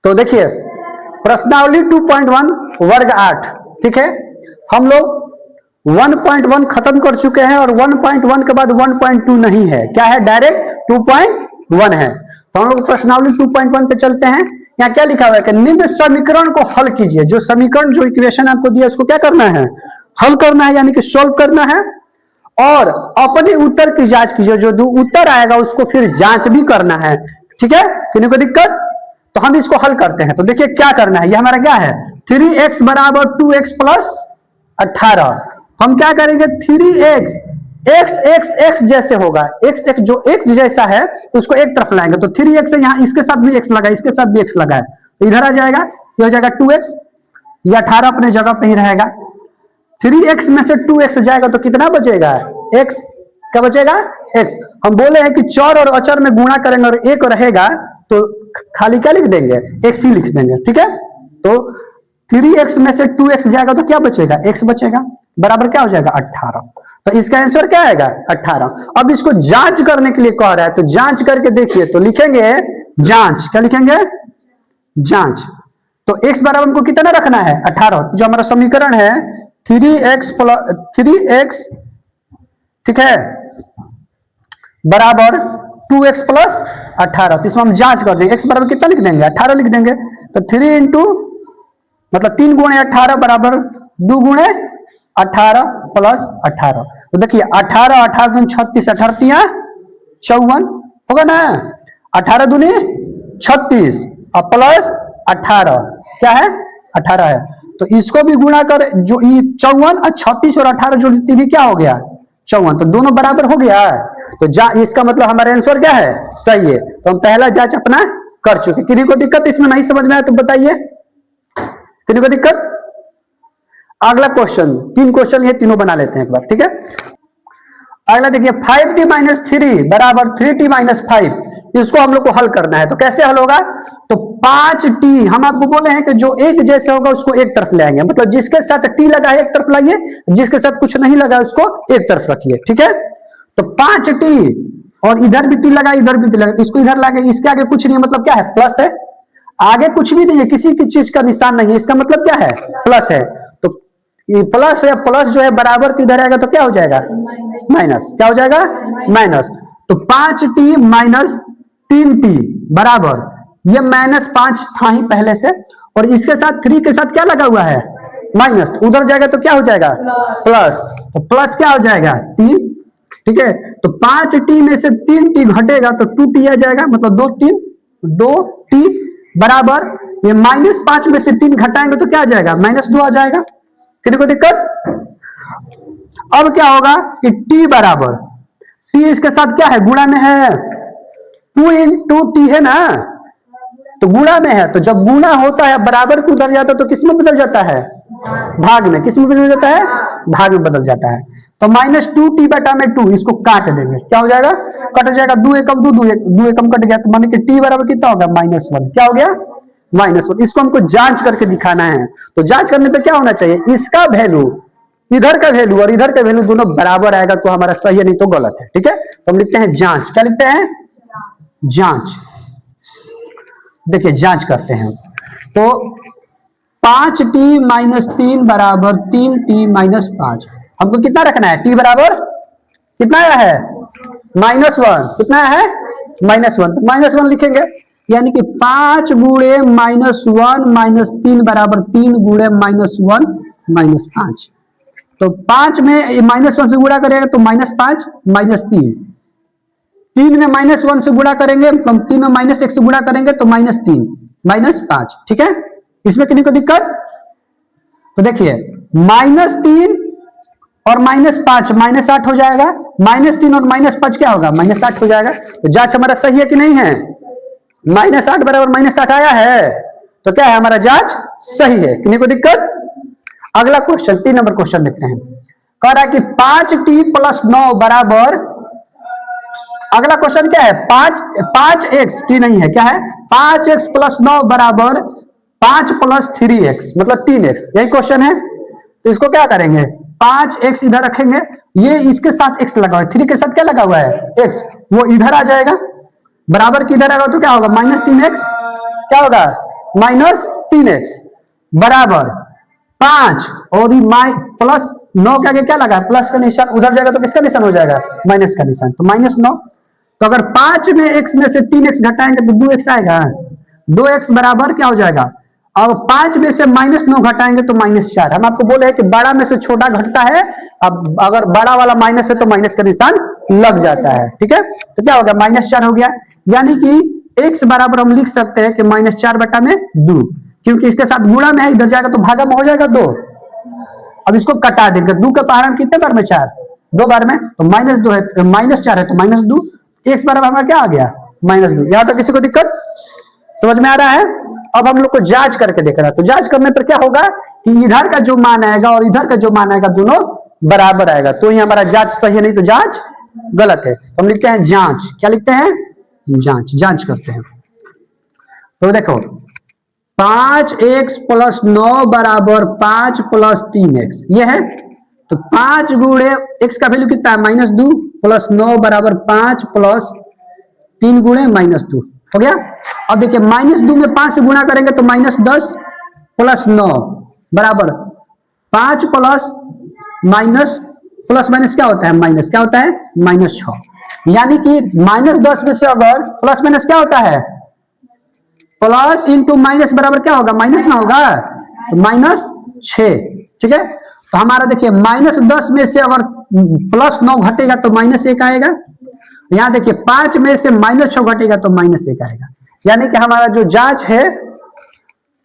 तो देखिए प्रश्नावली 2.1 वर्ग 8, ठीक है। हम लोग 1.1 खत्म कर चुके हैं और 1.1 के बाद 1.2 नहीं है, क्या है, डायरेक्ट 2.1 है। तो हम लोग प्रश्नावली 2.1 पे चलते हैं। यहाँ क्या लिखा हुआ है कि निम्न समीकरण को हल कीजिए। जो समीकरण, जो इक्वेशन आपको दिया उसको क्या करना है, हल करना है, यानी कि सोल्व करना है और अपने उत्तर की जांच कीजिए। जो उत्तर आएगा उसको फिर जांच भी करना है, ठीक है। किसी को दिक्कत? तो हम इसको हल करते हैं। तो देखिए क्या करना है, ये हमारा क्या है, 3x बराबर 2x प्लस 18। तो हम क्या करेंगे, 3x x x x जैसे होगा, x x जो x जैसा है उसको एक तरफ लाएंगे। तो 3x है, यहाँ इसके साथ भी x लगा, इसके साथ भी x लगा है, तो इधर आ जाएगा, ये हो जाएगा 2x, ये 18 अपने जगह पे ही रहेगा। 3x में से 2x जाएगा तो कितना बचेगा, x, क्या बचेगा, x। हम बोले हैं कि चर और अचर में गुणा करेंगे और एक रहेगा तो खाली क्या लिख देंगे, x ही लिख देंगे, ठीक है। तो 3x में से 2x जाएगा तो क्या बचेगा, x बचेगा, बराबर क्या हो जाएगा 18। तो इसका आंसर क्या आएगा 18। अब इसको जांच करने के लिए कह रहा है, तो जांच करके देखिए, तो लिखेंगे जांच, क्या लिखेंगे, जांच। तो x बराबर हमको कितना रखना है 18। जो हमारा समीकरण है 3x प्लस 3x, ठीक है, बराबर 2x प्लस 18। तो इसमें हम जांच कर देंगे, x बराबर कितना लिख देंगे 18 लिख देंगे। तो 3 इंटू मतलब 3 गुणे 18 बराबर 2 गुणे 18 प्लस 18। तो देखिए 18 18 दूनी 36, 18 तिया 54 होगा ना, 18 दूनी 36 और प्लस 18 क्या है 18 है। तो इसको भी गुणा कर, जो 54 और 36 और 18 जोड़ती भी क्या हो गया 54, तो दोनों बराबर हो गया। तो इसका मतलब हमारा आंसर क्या है, सही है। तो हम पहला जांच अपना कर चुके। किसी को दिक्कत इसमें नहीं समझ में आया तो बताइए, किसी को दिक्कत? अगला क्वेश्चन, 3 क्वेश्चन है, तीनों बना लेते हैं एक बार, ठीक है। अगला देखिए 5t माइनस 3 बराबर 3t माइनस 5, इसको हम लोग को हल करना है। तो कैसे हल होगा, तो 5t हम आपको बोले हैं कि जो एक जैसे होगा उसको एक तरफ ले आएंगे, मतलब जिसके साथ t लगा है एक तरफ लाइए, जिसके साथ कुछ नहीं लगा उसको एक तरफ रखिए, ठीक है। तो 5t और इधर भी t लगा, इधर भी t लगा, इसको इधर लागे, इसके आगे कुछ नहीं है, मतलब क्या है प्लस है, आगे कुछ भी नहीं है, किसी की चीज का निशान नहीं है, इसका मतलब क्या है प्लस है। तो प्लस है, प्लस जो है बराबर किधर आएगा तो क्या हो जाएगा माइनस, क्या हो जाएगा माइनस। तो 5t माइनस 3t बराबर, ये -5 था ही पहले से, और इसके साथ 3 के साथ क्या लगा हुआ है माइनस, उधर जाएगा तो क्या हो जाएगा प्लस। तो प्लस क्या हो जाएगा 3, ठीक है। तो 5t में से 3t घटेगा तो 2t आ जाएगा, मतलब 2t बराबर, ये -5 में से 3 घटाएंगे तो क्या आ जाएगा -2 आ जाएगा। किसी को दिक्कत? अब क्या होगा कि t बराबर, t इसके साथ क्या है गुणा में है, 2 इंटू टी है ना, तो गुणा में है, तो जब गुणा होता है बराबर को उधर जाता है तो किस में बदल जाता है, भाग में। किस में बदल जाता है, भाग में बदल जाता है। तो -2t बटा में 2, इसको काट देंगे, क्या हो जाएगा, कट जाएगा, 2 एकम 2, 2 एकम कट गया, तो माने कि t बराबर कितना होगा -1, क्या हो गया -1। इसको हमको जांच करके दिखाना है। तो जांच करने पे क्या होना चाहिए, इसका वैल्यू, इधर का वैल्यू और इधर का वैल्यू दोनों बराबर आएगा तो हमारा सही है, नहीं तो गलत है, ठीक है। तो हम लिखते हैं जांच, क्या लिखते हैं जांच। देखिए जांच करते हैं, तो 5t माइनस 3 बराबर 3t माइनस 5, हमको कितना रखना है, t बराबर कितना आया है -1, कितना है -1, तो -1 लिखेंगे, यानी कि 5 गुणे -1 माइनस 3 बराबर 3 गुणे -1 माइनस 5। तो 5 में -1 से गुणा करेगा तो -5 -3, 3 में -1 से गुणा करेंगे, तो 3 में -1 से गुणा करेंगे तो -3 -5, ठीक है। इसमें किसी को दिक्कत? तो देखिए -3 और -5 -8 हो जाएगा, -3 और -5 क्या होगा -8 हो जाएगा। तो जांच हमारा सही है कि नहीं है, -8 बराबर -8 आया है, तो क्या है हमारा जांच सही है। किसी को दिक्कत? अगला क्वेश्चन 3 नंबर क्वेश्चन देखते हैं। कह रहा है कि 5t प्लस 9 बराबर, अगला क्वेश्चन क्या है 5x, t नहीं है, क्या है 5x प्लस 9 बराबर 5 प्लस 3x मतलब 3x, यही क्वेश्चन है। तो इसको क्या करेंगे, 5x इधर रखेंगे, ये इसके साथ x लगा हुआ है, 3 के साथ क्या लगा हुआ है x, वो इधर आ जाएगा, बराबर किधर आएगा तो क्या होगा -3x, क्या होगा -3x बराबर 5 और प्लस 9 के आगे क्या लगा प्लस का निशान, उधर जाएगा तो किसका निशान हो जाएगा माइनस का निशान, तो -9। तो अगर 5 में x में से 3x घटाएंगे तो 2x आएगा, 2x बराबर क्या हो जाएगा, अब 5 में से -9 घटाएंगे तो -4। हम आपको बोले हैं कि बड़ा में से छोटा घटता है, अब अगर बड़ा वाला माइनस है तो माइनस का निशान लग जाता है, ठीक है। तो क्या हो गया -4 हो गया, यानी कि x बराबर हम लिख सकते हैं कि -4 बटा में 2, क्योंकि इसके साथ गुणा में है, इधर जाएगा तो भागा में हो जाएगा 2। अब इसको कटा देंगे, 2 का पहाड़ कितने बार में 4, 2 बार में, तो -2 है, -4 है तो -2, x बराबर हमारा क्या आ गया -2। यहां तक किसी को दिक्कत समझ में आ रहा है। अब हम लोग को जांच करके देखना है, तो जांच करने पर क्या होगा कि इधर का जो मान आएगा और इधर का जो मान आएगा दोनों बराबर आएगा, तो ये हमारा जांच सही है, नहीं तो जांच गलत है। तो हम लिखते हैं जांच, क्या लिखते हैं जांच, जांच करते हैं। तो देखो 5x + 9 बराबर 5 + 3x ये है, तो 5 गुणे x का वैल्यू कितना है -2 प्लस 9 बराबर 5 प्लस 3 गुणे -2 हो गया। अब देखिए -2 में 5 से गुणा करेंगे तो -10 प्लस 9 बराबर 5 प्लस माइनस क्या होता है माइनस, क्या होता है -6, यानी कि -10 में से अगर प्लस माइनस क्या होता है प्लस इंटू माइनस बराबर क्या होगा माइनस ना होगा, तो -6, ठीक है। तो हमारा देखिए -10 में से अगर +9 घटेगा तो -1 आएगा, यहां देखिए 5 में से -6 घटेगा तो -1 आएगा, यानी कि हमारा जो जांच है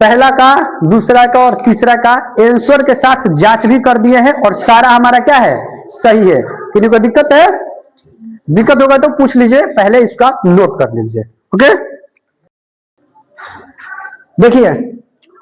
पहला का दूसरा का और तीसरा का आंसर के साथ जांच भी कर दिए हैं और सारा हमारा क्या है सही है। किसी को दिक्कत है, दिक्कत होगा तो पूछ लीजिए, पहले इसका नोट कर लीजिए, ओके। देखिए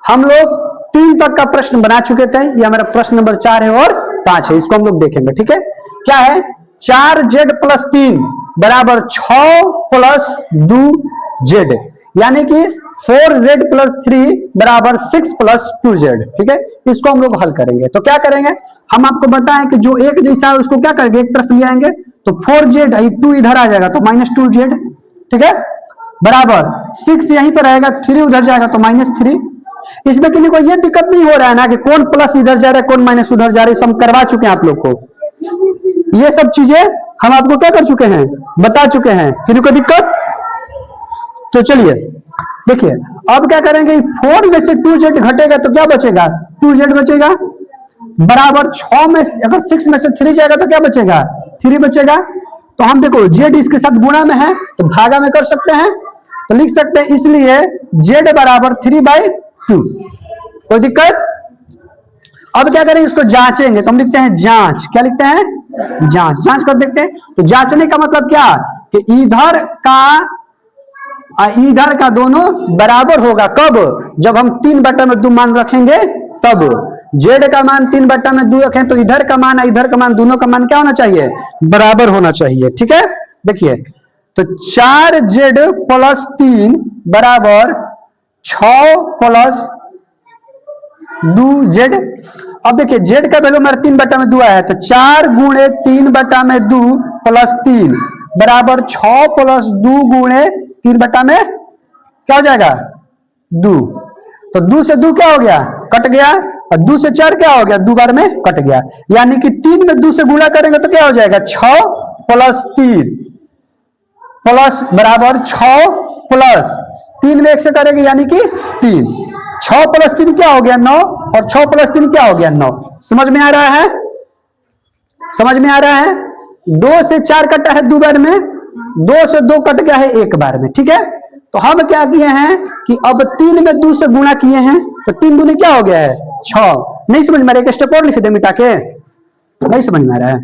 हम लोग 3 तक का प्रश्न बना चुके थे, ये हमारा प्रश्न नंबर 4 है और 5 है, इसको हम लोग देखेंगे, ठीक है। क्या है 4z + 3 बराबर 6 + 2z, यानी कि 4z + 3 बराबर 6 + 2z, ठीक है। इसको हम लोग हल करेंगे, तो क्या करेंगे हम आपको बताएं कि जो एक जैसा है उसको क्या करेंगे एक तरफ ले आएंगे, तो 4z 2 इधर आ जाएगा तो -2z, ठीक है, बराबर 6 यहीं पर रहेगा, 3 उधर जाएगा तो -3। इसमें किसी को ये दिक्कत नहीं हो रहा है ना कि कौन प्लस इधर जा रहा है कौन माइनस उधर जा रहा है, सब करवा चुके हैं आप लोग को, ये सब चीजें हम आपको क्या कर चुके हैं बता चुके हैं, किसी को दिक्कत। तो चलिए देखिए अब क्या करेंगे 4 में से 2z घटेगा तो क्या बचेगा 2z बचेगा, बराबर 6 में अगर 6 में से 3 जाएगा तो क्या बचेगा 3 बचेगा। तो हम देखो z इसके साथ गुणा में है तो भागा में कर सकते हैं, तो लिख सकते हैं इसलिए z बराबर 3/2, कोई दिक्कत। अब क्या करें इसको जांचेंगे, तो हम लिखते हैं जांच, क्या लिखते हैं जांच, जांच कर देखते हैं। तो जांचने का मतलब क्या कि इधर का दोनों बराबर होगा, कब जब हम 3/2 मान रखेंगे तब, z का मान 3/2 रखें तो इधर का मान इधर का मान दोनों का मान क्या होना चाहिए बराबर होना चाहिए, ठीक है। देखिए तो 4z + 3 बराबर 6 + 2z। अब देखिए z का वैल्यू हमारा 3/2 आया है, तो 4 गुणे 3/2 प्लस 3 बराबर 6 + 2 गुणे 3/में क्या हो जाएगा 2, तो 2 से 2 क्या हो गया कट गया, और 2 से 4 क्या हो गया 2 बार में कट गया, यानी कि 3 में 2 से गुणा करेंगे तो क्या हो जाएगा 6 + 3 प्लस बराबर 6 प्लस 3 में 1 से करेंगे यानी कि 3, 6 + 3 क्या हो गया 9 और 6 + 3 क्या हो गया 9। समझ में आ रहा है, समझ में आ रहा है। 2 से 4 कटा है 2 बार में, 2 से 2 कट गया है 1 बार में, ठीक है। तो हम क्या किए हैं कि अब 3 में 2 से गुणा किए हैं तो 3 दूनी क्या हो गया है 6। नहीं समझ में आ रहा, एक स्टेप और लिख दे मिटा के, नहीं समझ में आ रहा है,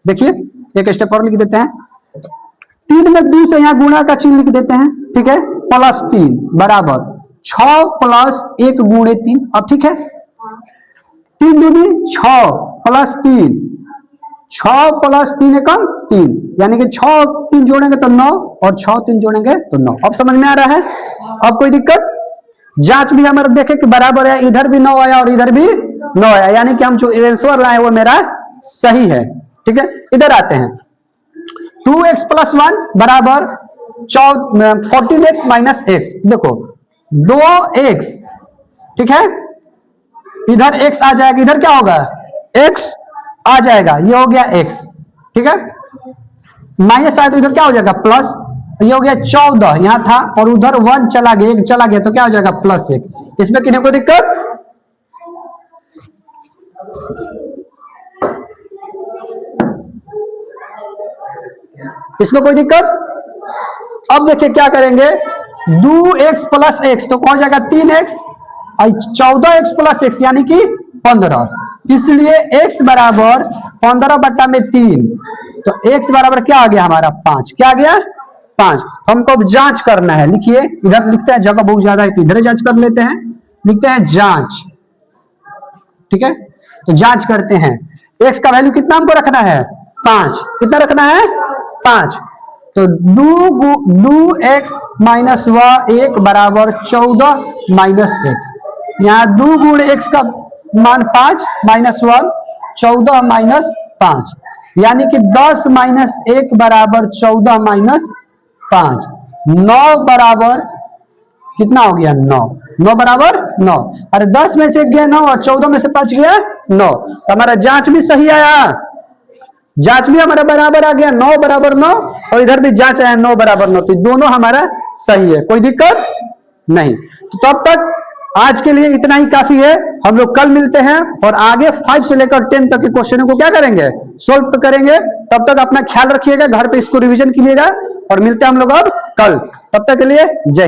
देखिए एक स्टेप और लिख देते हैं, 3 में 2 से यहां गुणा का चिन्ह लिख देते हैं, ठीक है, प्लस 3 बराबर 6 + 1 गुणे 3। अब ठीक है 3 दूनी 6 प्लस 3, 6 + 3 एकम 3, यानी कि 6 3 जोड़ेंगे तो 9 और 6 3 जोड़ेंगे तो 9। अब समझ में आ रहा है, अब कोई दिक्कत। जांच भी हमारा देखे कि बराबर है, इधर भी 9 आया और इधर भी 9 आया, यानी कि हम जो आंसर लाए वो मेरा सही है, ठीक है। इधर आते हैं 2x + 1 बराबर 14x - x। देखो 2x, ठीक है, इधर x आ जाएगा, इधर क्या होगा x आ जाएगा, ये हो गया x, ठीक है, माइनस आया तो इधर क्या हो जाएगा प्लस, ये हो गया 14 यहां था और उधर 1 चला गया, 1 चला गया तो क्या हो जाएगा +1। इसमें किन्हीं को दिक्कत, इसमें कोई दिक्कत। अब देखिए क्या करेंगे, 2x + x तो कौन हो जाएगा 3x और 14x + x यानी कि 15, इसलिए x बराबर 15/3, तो x बराबर क्या आ गया हमारा 5, क्या आ गया 5। हमको अब जांच करना है, लिखिए इधर लिखते हैं, जगह बहुत ज्यादा है तो इधर जांच कर लेते हैं, लिखते हैं जांच, ठीक है, तो जांच करते हैं। x का वैल्यू कितना हमको रखना है 5, कितना रखना है 5, तो 2x - 1 बराबर 14 - x, यहाँ 2 गुण x का मान 5 - 1 14 - 5, यानी कि 10 - 1 बराबर 14 - 5, 9 बराबर कितना हो गया 9, 9 बराबर 9, अरे 10 में से गया 9 और 14 में से 5 गया 9, तो हमारा जांच भी सही आया, जांच भी हमारा बराबर आ गया 9 बराबर 9, और इधर भी जांच आया 9 बराबर 9, तो दोनों हमारा सही है, कोई दिक्कत नहीं। तो तब तक आज के लिए इतना ही काफी है, हम लोग कल मिलते हैं और आगे 5 से लेकर 10 तक के क्वेश्चनों को क्या करेंगे सोल्व करेंगे। तब तक अपना ख्याल रखिएगा, घर पे इसको रिवीजन कीजिएगा और मिलते हैं हम लोग अब कल, तब तक के लिए जय हिंद।